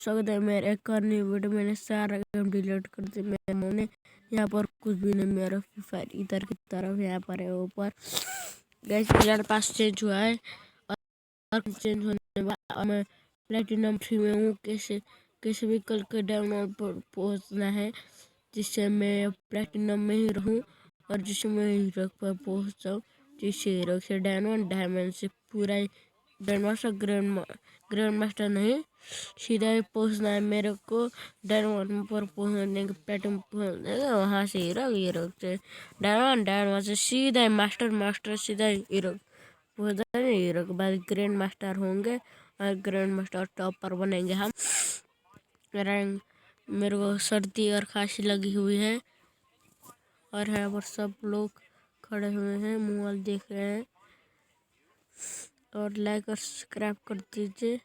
स्वागत है मेरे एक और नई वीडियो। मैंने सारा गेम डिलीट कर दिया। मैंने यहाँ पर कुछ भी नहीं, मेरा फ्री फायर इधर की तरफ यहाँ पर है ऊपर। गैस मेरे पास चेंज हुआ है और चेंज होने वाला और मैं प्लेटिनम 3 में हूँ। कैसे भी कल के डायमंड पर पहुँचना है जिससे मैं प्लेटिनम में ही रहूँ और जिससे मैं हीरो पर पहुँच जाऊँ, जिससे हीरो से डायमंड से पूरा ग्रैंड मास्टर ग्रैंड मास्टर नहीं, सीधा ही पहुँचना है मेरे को। डायमंड पर पहुँचने के प्लेटिनम पहुँचने के वहाँ से हीरो से डायमंड से सीधा मास्टर सीधा हीरो पहुँच जाए। हीरो के बाद ग्रैंड मास्टर होंगे और ग्रैंड मास्टर टॉपर बनेंगे हम। रैंक मेरे को सर्दी और खांसी लगी हुई है और यहाँ पर सब लोग खड़े हुए हैं, मोबाइल देख रहे हैं। और लाइक और सब्सक्राइब कर दीजिए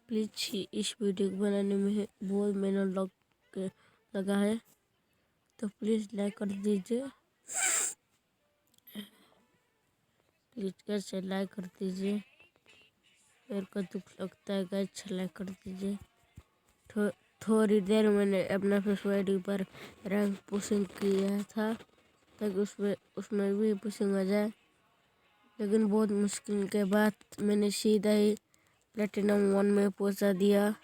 प्लीज। इस वीडियो को बनाने में बहुत मेहनत लगा है, तो प्लीज़ लाइक कर दीजिए। प्लीज़ कैसे लाइक कर दीजिए, मेरे को दुख लगता है। कैसे लाइक कर दीजिए। थोड़ी देर मैंने अपना फेसबुक पर रैंक पुशिंग किया था ताकि उसमें भी पुशिंग आ जाए, लेकिन बहुत मुश्किल के बाद मैंने सीधा ही प्लेटिनम 1 में पहुंचा दिया।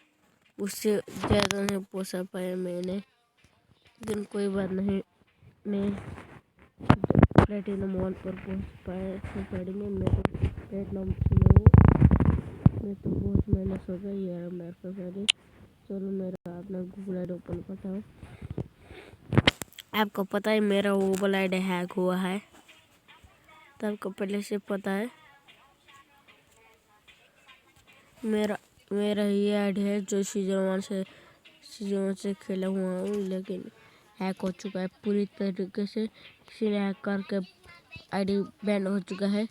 उससे ज़्यादा नहीं पहुंचा पाया मैंने, लेकिन कोई बात नहीं, मैं प्लेटिनम 1 पर पहुंच पाया। फेसबुक में मैं तो प्लेटिनम 3 में हूँ। मैं तो बहुत मेहनत हो गई यार मेरे फेसबुक। चलो मेरा अपना गूगल आईडी ओपन करता हूँ। आपको पता है मेरा गूगल आईडी हैक हुआ है, तो आपको पहले से पता है। मेरा ये आईडी है जो सीजन 1 से खेला हुआ हूँ, लेकिन हैक हो चुका है पूरी तरीके से। किसी ने हैक करके आईडी बैन हो चुका है,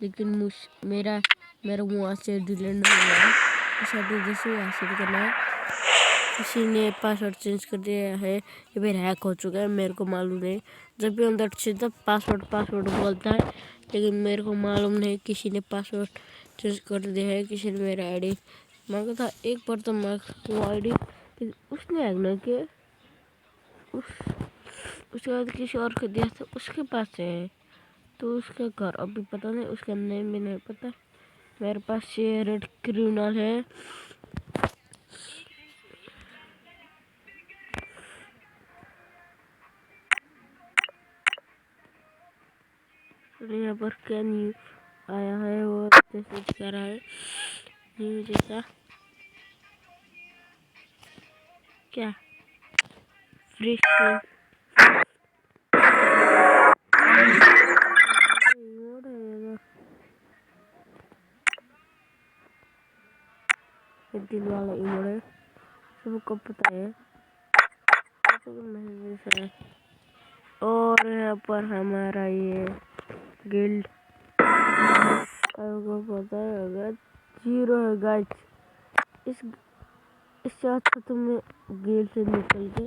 लेकिन मेरा वहाँ से डिलीट नहीं हुआ है। जैसे हासिल करना है, किसी ने पासवर्ड चेंज कर दिया है या फिर हैक हो चुका है, मेरे को मालूम नहीं। जब भी अंदर सीधा पासवर्ड बोलता है, लेकिन मेरे को मालूम नहीं किसी ने पासवर्ड चेंज कर दिया है। किसी ने मेरा आईडी मांगा था एक बार, तो मैं वो आईडी उसने हैक नहीं किया। उसके बाद किसी और को दिया था, उसके पास है, तो उसका घर अभी पता नहीं, उसका नेम भी नहीं पता। मेरे पास ये रेड क्रिमिनल है। यहाँ पर क्या न्यू आया है वो जैसे कर रहा है न्यू जैसा क्या फ्री दिल वाला इमोट है, सबको पता है। और यहाँ पर हमारा ये गिल्ड आपको पता है 0 है गाइस। इससे अच्छा तो मैं गिल्ड से निकल के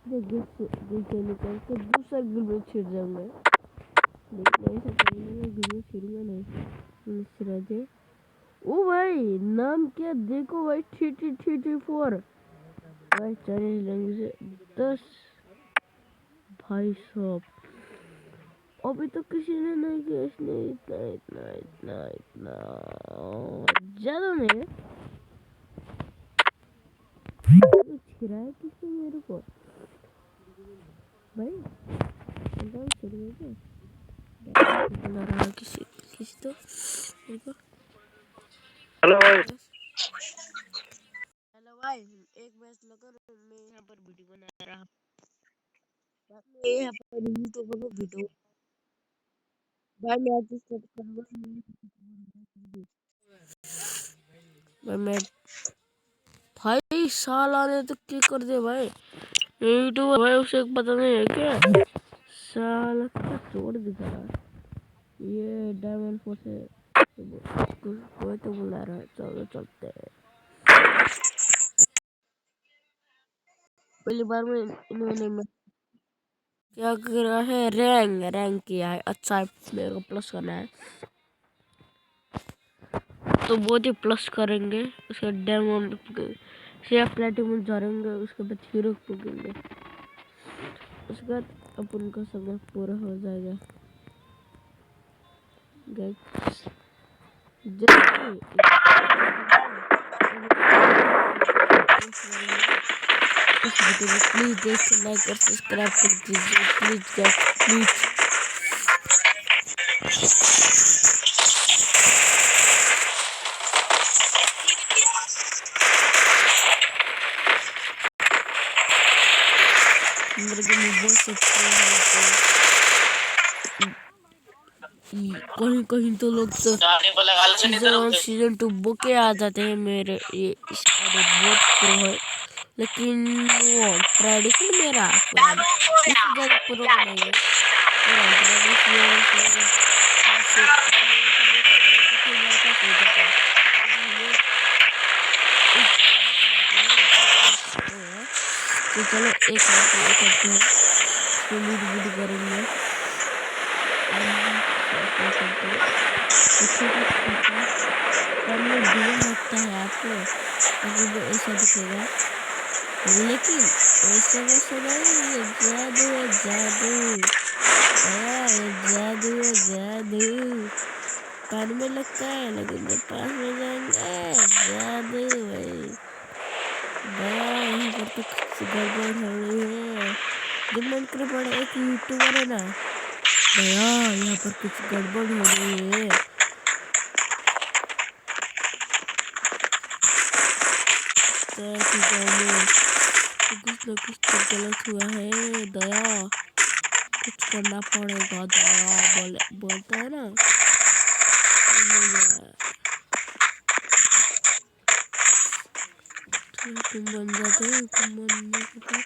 दूसरा गिल्ड में छिड़ जाऊंगा। लेकिन ऐसा करूँगा, गिल्ड में छिड़ूंगा नहीं, छिड़ा दे। ओ भाई नाम क्या देखो भाई, 3 भाई चाइनीज लैंग्वेज 10 भाई साहब। अभी तो किसी ने नहीं किया, इसने इतना ज्यादा नहीं छिरा है किसने मेरे को भाई। बुला रहा किसी तो मेरे को। हेलो भाई, एक मैच लगा, मैं यहाँ पर वीडियो बना रहा हूँ। मैं यहाँ पर यूट्यूब पर वीडियो भाई मैं आज स्टार्ट करूँगा। मैं भाई साला ने तो क्या कर दिया भाई, यूट्यूब भाई उसे पता नहीं है क्या, साला का छोड़ दिखा रहा है। ये डायमंड फोर्स है, कोई तो बुला रहा है, चलो चलते हैं। पहली बार में इन्होंने क्या कर रहा है, रैंक किया है। अच्छा मेरे को प्लस करना है, तो बहुत ही प्लस करेंगे। उसके डायमंड शेफ प्लेटिनम जोड़ेंगे, उसके बाद हीरो पूगेंगे, उसके बाद अपन का समय पूरा हो जाएगा गाइस। इस वीडियो को प्लीज देख के लाइक और सब्सक्राइब कर दीजिए प्लीज गाइस प्लीज। मेरे को बहुत सकते हैं कहीं तो लोग तो सीजन 1 सीजन 2 बुके आ जाते हैं मेरे ये बहुत प्रो है, लेकिन वो ट्रेडिशन मेरा इससे ज़्यादा प्रो नहीं है। तो चलो एक करते हैं, वीडियो करेंगे दिया लगता है आपको अभी ऐसा दिखेगा, लेकिन ऐसा वैसा नहीं, ये जादू है जादू, जादू है जादू। कान में लगता है लेकिन जब पास में जाएंगे जादू भाई। यहाँ पर तो कुछ गड़बड़ हो रही है। जब मन कर पड़े एक यूट्यूबर है ना भैया, यहाँ पर कुछ गड़बड़ हो रही है। कुछ ना कुछ तो गलत हुआ है दया, कुछ करना पड़ेगा दया बोलता है ना। तुम बन जाते हो, तुम बनने के बाद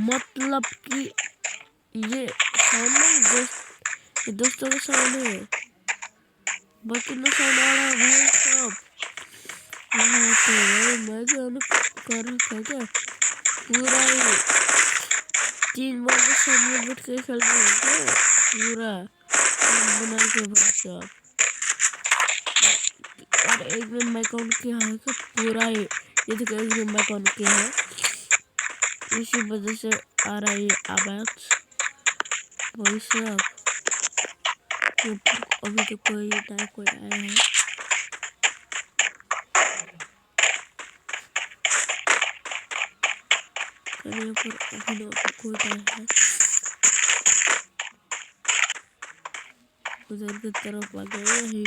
मतलब कि ये साउंड नहीं दोस्तों का साउंड है, बाकी ना साउंड आ रहा है भाई साहब। मैं क्या कर रखा क्या पूरा ही 3 बार के सामने बैठ के खेल रहे हैं क्या पूरा बना के भाई साहब। और एक गेम अकाउंट किया है कि पूरा ही ये देखो एक गेम अकाउंट किया है, इसी वजह से आ रहा है आवाज भाई साहब। अभी तो कोई आया है, पर अभी कोई है उधर की तरफ आ गए ही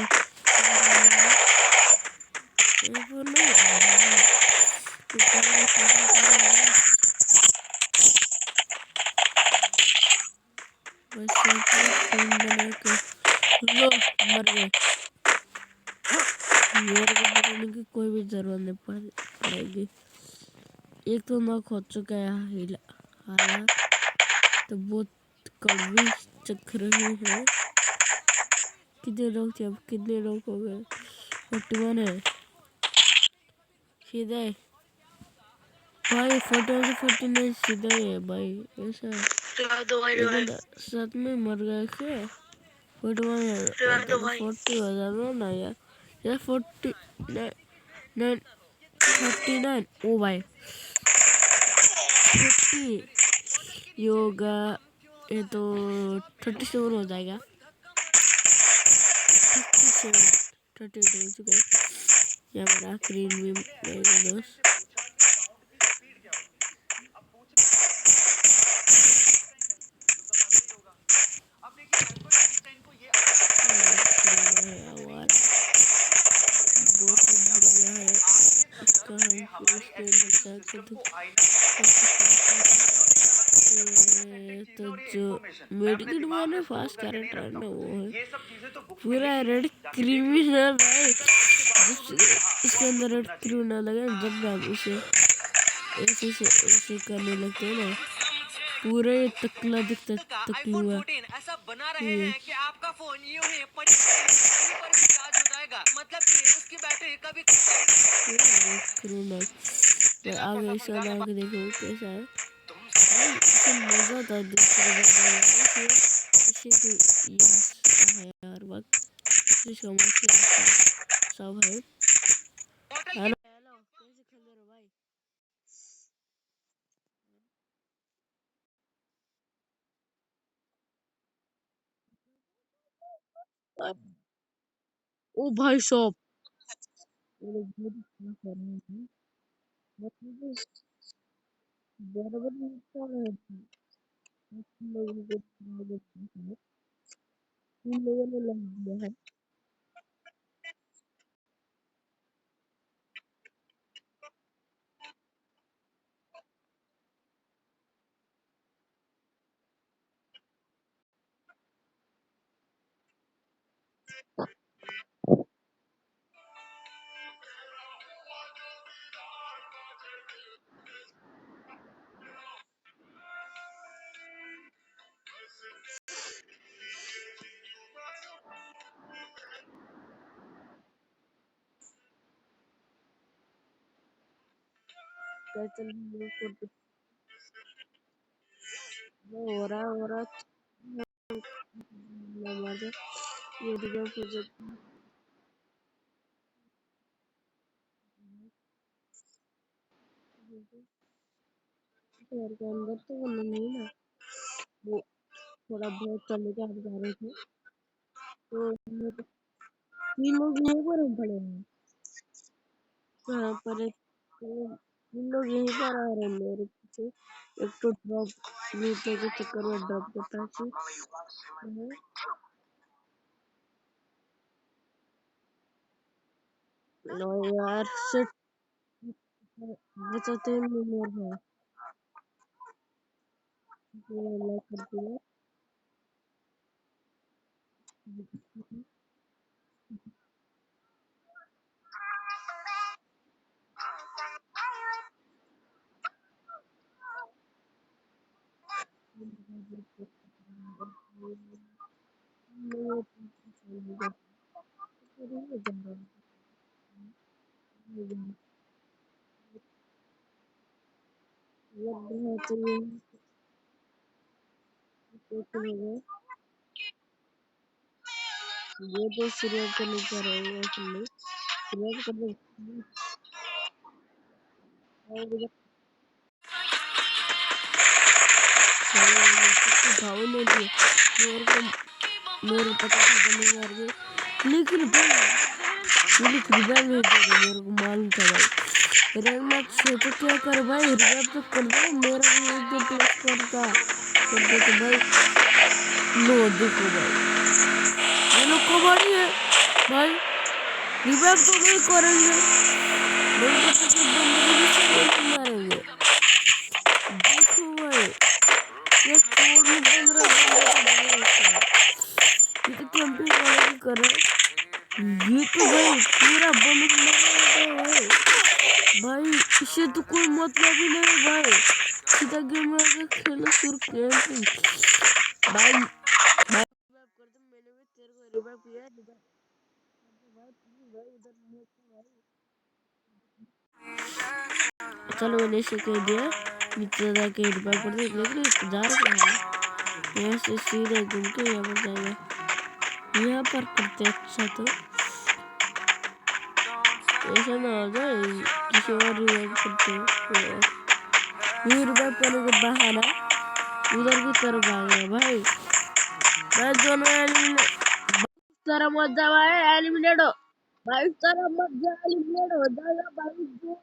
मर गए। मेरे को बनाने की कोई भी जरूरत नहीं पड़ेगी, एक तो नॉक हो चुका है हालात तो बहुत कड़वी चख रही है। कितने लोग थे, अब कितने लोग हो गए, 41 है सीधा भाई, 41 से 49 सीधा है भाई। ऐसा साथ में मर गए क्या 41 40 हो जाना ना यार, 39 ओ भाई 50 योगा ये तो 37 हो जाएगा, 38 हो चुका है। ये हमारा आखिरी दोस्त तो जो मेडिकेट वाले फास्ट कैरेक्टर है ना वो है पूरा रेड क्रिमिनल भाई। इसके अंदर रेड क्रिमिनल लगे जब हम इसे ऐसे करने लगते हैं ना पूरे तकला दिखता आईफोन 14 ऐसा बना रहे हैं कि आपका फोन यूं ही पर भी चार्ज हो जाएगा, मतलब कि उसकी बैटरी कभी आगे से लगा के देखो कैसा है भाई। इसे मजा था दूसरे इसे तो ये है यार वक्त जिसका सब है। हेलो कैसे खेल रहे हो भाई? ओ भाई साहब बराबर लोगों ने लग दिया है। हो रहा ये शहर के अंदर तो वो नहीं ना, वो थोड़ा बहुत चले के जा रहे थे तो तीन लोग यहीं पर हम खड़े हैं। यहाँ पर तीन लोग यहीं पर आ रहे हैं मेरे पीछे। एक तो ड्रॉप लूटने के चक्कर में ड्रॉप के पास ही लो यार से बचाते हैं मेरे भाई ये अल्लाह कर दिया। ये बेहतरीन ये तो शुरू करने जा रहे हैं अकेले शुरू करने भाव ने दिए मेरे पता था बने मार गए लेकिन पुलिस रिवाइव नहीं देगा मेरे को मालूम था भाई। रैंक मैच से तो क्या कर भाई रिवाइव तो कर दो मेरा भी एक दो प्लस करता कर दे तो भाई। लो देखो भाई ये लोग कबड्डी है भाई रिवाइव तो नहीं करेंगे नहीं तो किसी बंदे को मारेंगे। देखो भाई ये छोड़ में 15 ये तो कैंपिंग वाले भी कर रहे हैं। ये तो भाई पूरा बंद भाई भाई इसे तो कोई मतलब ही नहीं भाई सीधा गेम में आके खेलो शुरू कैंपिंग भाई भाई कर दे मैंने भी तेरे को रिवाइव किया है भाई प्लीज भाई इधर चलो मैंने इसे कह दिया नीचे जाके रिवाइव कर दे लेकिन जा रहा है यहाँ से सीधे घूम के यहाँ पर जाएगा यहाँ पर करते अच्छा तो ऐसा ना हो जाए किसी और रिवाइव करते ये रिवाइव करने के बहाना उधर की तरफ आ गया भाई मैं दोनों तरह मत जा भाई एलिमिनेट हो भाई तरह मत जा एलिमिनेट हो जाएगा भाई जो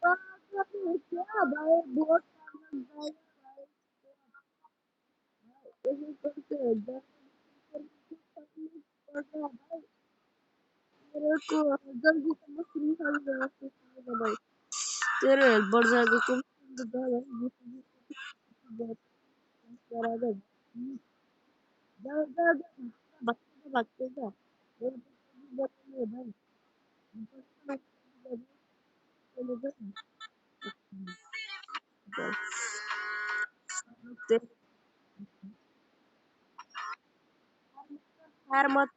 भाई क्या भाई बहुत लग जाएगा भाई ऐसे करते हैं भाई तेरे को जल्दी से मछली खा लेगा भाई तेरे बढ़ जाएगा कम करा दे जा जा भागते जा भाई यार मत,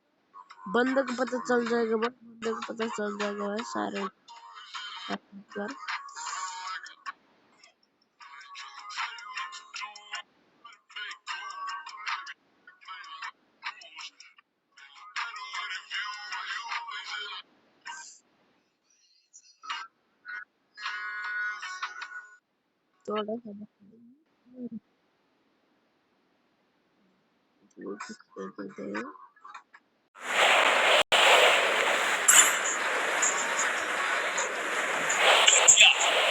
बंदे को पता चल जाएगा भाई, बंदे को पता चल जाएगा भाई सारे पर। थोड़ा सा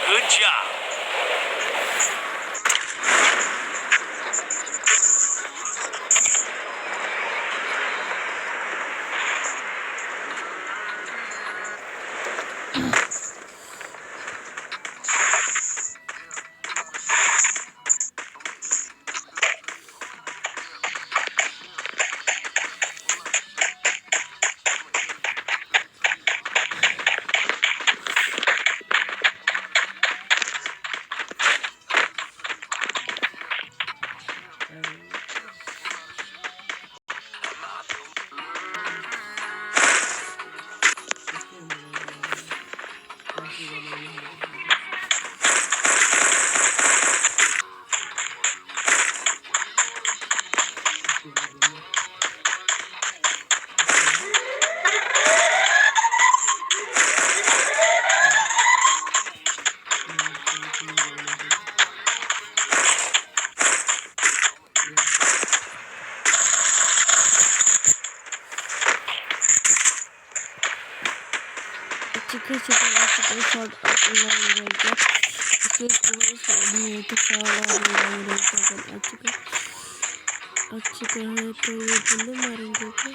Good job. शॉट अच्छे है तो ये बंदे मारेंगे क्या?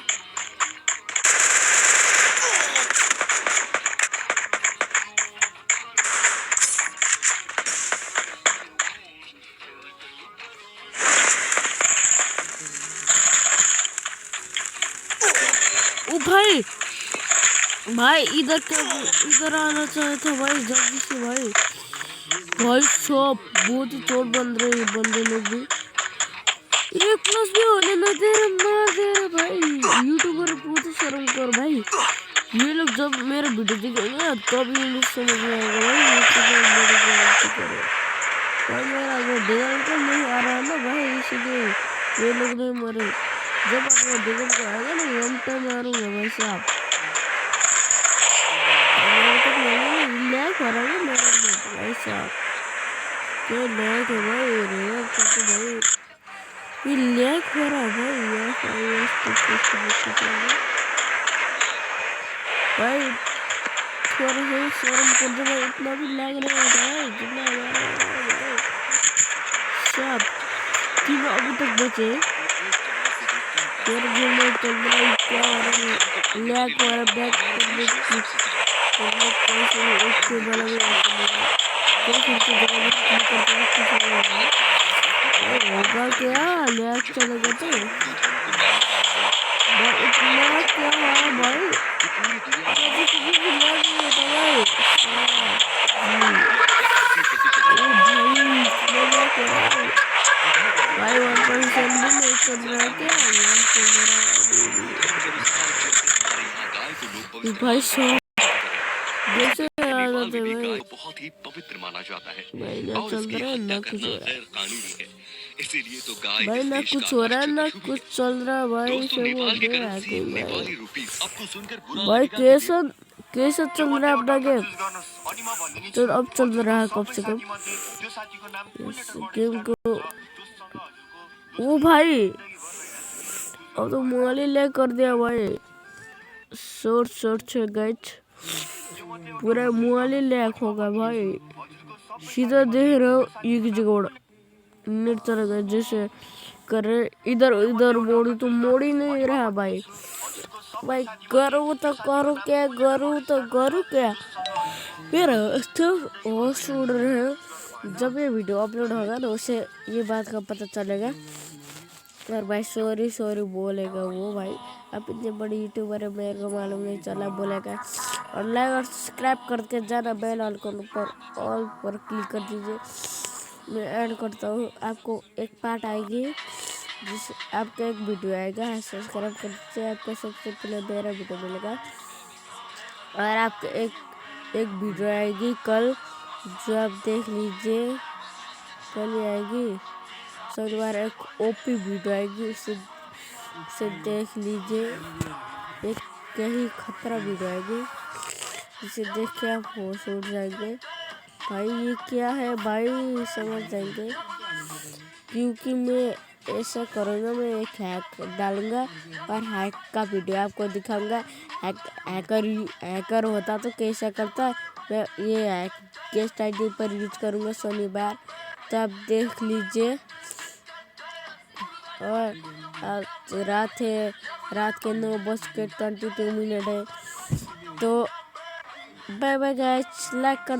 ओ भाई भाई इधर आना चाहे था भाई जल्दी से भाई। भाई सब बहुत ही चोट बन रहे हैं बंदे लोग भी। एक प्लस भी होने न दे रहे, मार दे रहे भाई। यूट्यूबर बहुत ही शर्म कर भाई। ये लोग जब मेरा वीडियो देखेंगे तब ये लोग समझ में आएगा भाई भाई मेरा वो डिजाइन नहीं आ रहा है ना भाई, इसलिए ये लोग नहीं मरे। जब अपना डिजाइन को आएगा ना वन टाइम मारूंगा भाई साहब। लैग हो रहा है मेरे में भाई साहब, क्या लैग है भाई रे भाई, ये लैग हो रहा है भाई भाई थोड़ा सा शर्म कर दो भाई, इतना भी लैग नहीं होता है जितना सब। तीनों अभी तक बचे फिर भी मैं चल रहा है, क्या हो रहा है लैग हो रहा है बैक करने की उसके वाला में होगा क्या लैग चलेगा तो इतना क्या है भाई, कभी कभी भी लैग नहीं होता भाई। भाई 1% भी नहीं चल रहा है क्या, भाई सब जैसे भाई बहुत ही पवित्र माना जाता है भाई ना चल रहा है ना कुछ हो रहा है कानूनी है, इसीलिए तो गाय भाई, ना कुछ हो रहा है ना कुछ चल रहा है भाई। से बोल दे रहा है भाई भाई कैसा कैसा चल रहा है अपना गेम, तो अब चल रहा है कम से कम गेम को। ओ भाई अब तो मोबाइल ले कर दिया भाई, शॉर्ट से गाइस पूरा मोबाइल लैक होगा भाई। सीधा देख रहे हो एक जगह नेट तरह का जैसे करे इधर इधर मोड़ी तो मोड़ी नहीं रहा भाई। भाई करो तो करो क्या, करो तो करो क्या, फिर वो छोड़ रहे हैं। जब ये वीडियो अपलोड होगा ना उसे ये बात का पता चलेगा और भाई सॉरी बोलेगा वो भाई। अब इतने बड़े यूट्यूबर है मेरे को मालूम नहीं चला बोलेगा। और लाइक और सब्सक्राइब करके जाना, बेल आइकन पर ऑल पर क्लिक कर दीजिए। मैं ऐड करता हूँ, आपको एक पार्ट आएगी जिस आपका एक वीडियो आएगा, सब्सक्राइब करके आपको सबसे पहले मेरा वीडियो मिलेगा। और आपको एक वीडियो आएगी कल, जो आप देख लीजिए, कल ही आएगी शनिवार। एक ओपी वीडियो आएगी, उसे देख लीजिए। एक कहीं खतरा वीडियो आएगी, जिसे देख के आप होश उड़ जाएंगे। भाई ये क्या है भाई, समझ जाएंगे। क्योंकि मैं ऐसा करूँगा, मैं एक हैक डालूंगा और हैक का वीडियो आपको दिखाऊंगा। हैकर होता तो कैसा करता, मैं ये हैक गेस्ट आईडी पर यूज करूँगा शनिवार, तो आप देख लीजिए। और रात के 9:22 है। तो बाय बाय गाइस, लाइक कर